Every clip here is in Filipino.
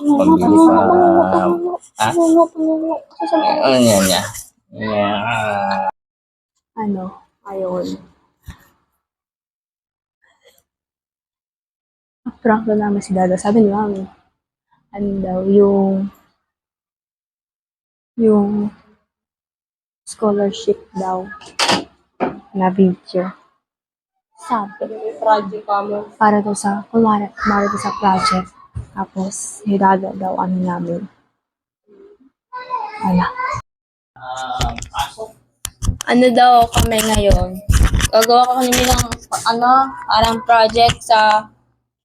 Pambili pa. Ano yan niya? Yeah. Ano? Ayun. Prank na namin si Dada. Sabi ni Mami, ano daw, yung scholarship daw na video. Sabi, Project kamo. para daw sa, kumara daw sa project. Tapos, si Dada daw, ano namin. Wala. Ano daw kami ngayon? Gagawa ko kami ng parang project sa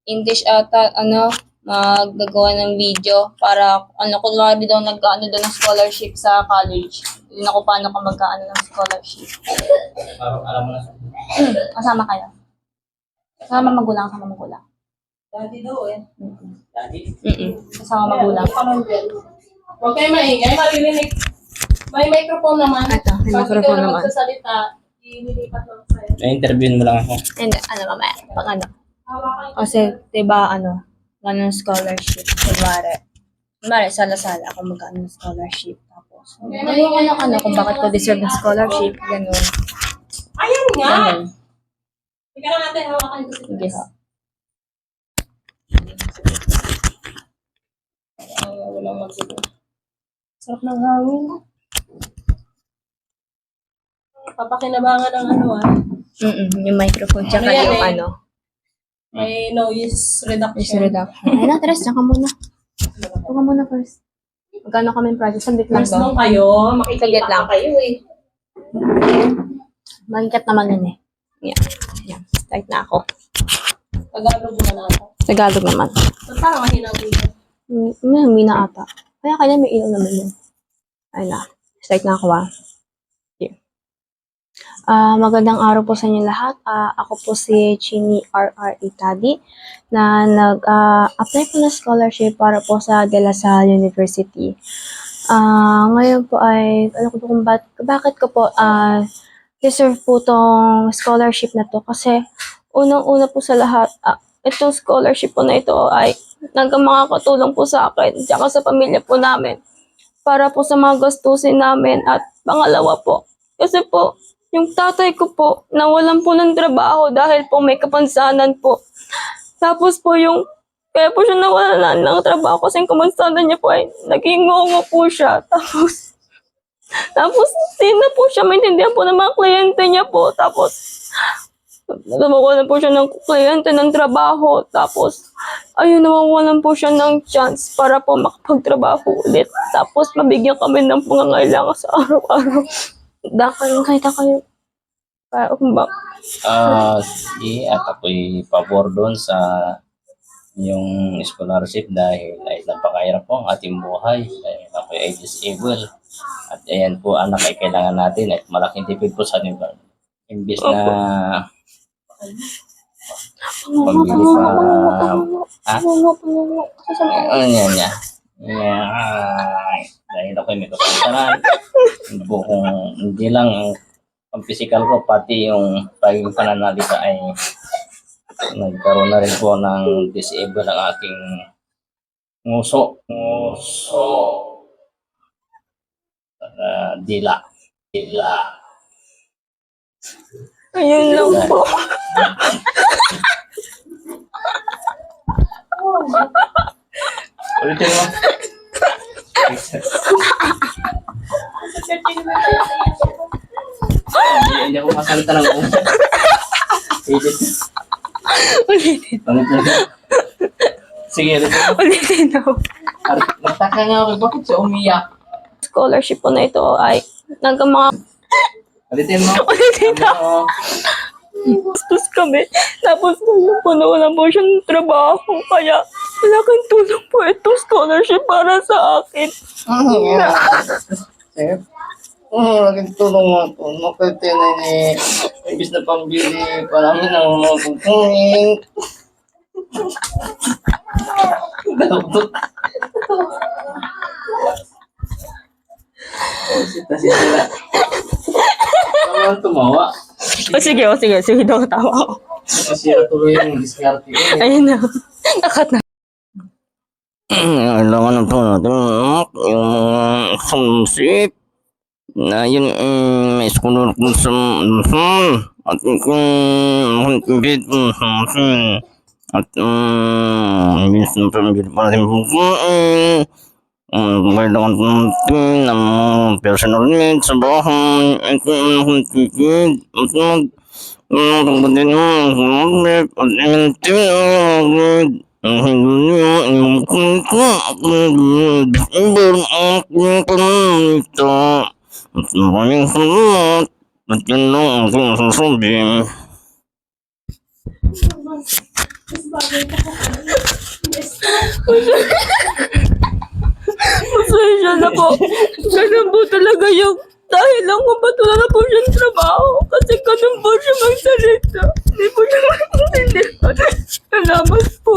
English ata, maggagawa ng video para, kunwari daw nag-ano daw ng scholarship sa college. Hindi na ko paano ka mag-ano ng scholarship. Parang alam mo na. Kasama kayo? Kasama magulang. Daddy daw eh. Daddy? Kasama magulang. Huwag kayo maingay, maririnig. May microphone naman. Ito, may Pag microphone ikaw na naman. magsasalita, inilipat lang sa'yo. Na-interviewin mo lang ako. Hindi, mamaya. Pag ano. Hawakan ko. Kasi, diba, ganun scholarship. Kumari, sala-sala ako magkano ng scholarship. Tapos, kung bakit ko deserve ng scholarship, ganun. Ayun nga! Ganun. Ika na natin, hawakan ko si Sige ha. Walang magsigo. Sarap ng hangin. Papakinabangan ng Yung microphone, tsaka Ano yan yung eh? May noise reduction. is reduction. Ay na, Tres, tsaka muna. Tsaka muna first. Magkano kami project? Saglit lang First to. nung kayo, Saglit makikita lang. pa kayo eh. Magikat naman yun eh. Yan. Start na ako. Tagalog mo na ako. Tagalog naman. So, parang mahina ang video. May humina ata. Kaya may ilaw naman yun. Ay na. Start na ako Here. Magandang araw po sa inyo lahat. Ako po si Chini R.R. Itadi na nag-apply po na scholarship para po sa De La Salle University. Ngayon po ay, alam ko po kung bakit ko po deserve po tong scholarship na to. Kasi unang-una po sa lahat, itong scholarship po na ito ay makakatulong po sa akin tsaka sa pamilya po namin para po sa mga gastusin namin. At pangalawa po, kasi po, yung tatay ko po, nawalan po ng trabaho dahil po may kapansanan po. Tapos po kaya po siya nawalan ng trabaho kasi yung kapansanan niya po ay naging ngongo po siya. Tapos, hindi na po siya maintindihan po ng mga kliyente niya po. Tapos, nawawalan po siya ng kliyente ng trabaho. Tapos, nawawalan po siya ng chance para po makapagtrabaho ulit. Tapos, mabigyan kami ng pangangailangan sa araw-araw. Nakita kayo. At ako'y pabor doon sa yung scholarship dahil ay napakahirap po ang ating buhay. Dahil ako'y ay disabled. At ayan po, anak ay kailangan natin at malaking tipid po sa nila. Imbis na pambili pa. Ano yan niya? Dahil ako'y may kapansanan. Hindi lang ang physical ko, pati yung pagiging pananalita ay nagkaroon na rin po ng disable ang aking nguso. Dila. Ayun lang po. Ulitin mo. Hindi ako masalita ng ulo. Edit. Ulitin. Sige, ulitin mo. Ulitin ako. Nagtaka nga ako, bakit siya umiyak? Scholarship po na ito ay Ulitin mo. Ulitin ako. Bastos kami. Tapos ngayon po nawalan po siya ng trabaho. Kaya malaking tulong po itong scholarship para sa akin. Sir? Laging tulong mo ito. Makita na ibis na pambili pa namin ng mga pagkain. Dapat. Sita. Naman tumawa. Sige daw tawa ako. Masira tuloy yung diskarte ko. Ayun na. Nakat na. Kailangan po natin yung isang sip na yun may scholar kung sa at kung makikibit at miss na pamilya pa natin po kailangan po natin ng personal needs sa bahay at makikibit at magpagbatin mo at imintin ang hindi yung kuko December ang kuko at maraming salamat at yun lang ang aking masasabi. Pasensya na po. Ganun po talaga yung dahil lang kung ba't wala na po siyang trabaho. Kasi ganun po siya magsalita. Hindi po siya maintindihan. Salamat po.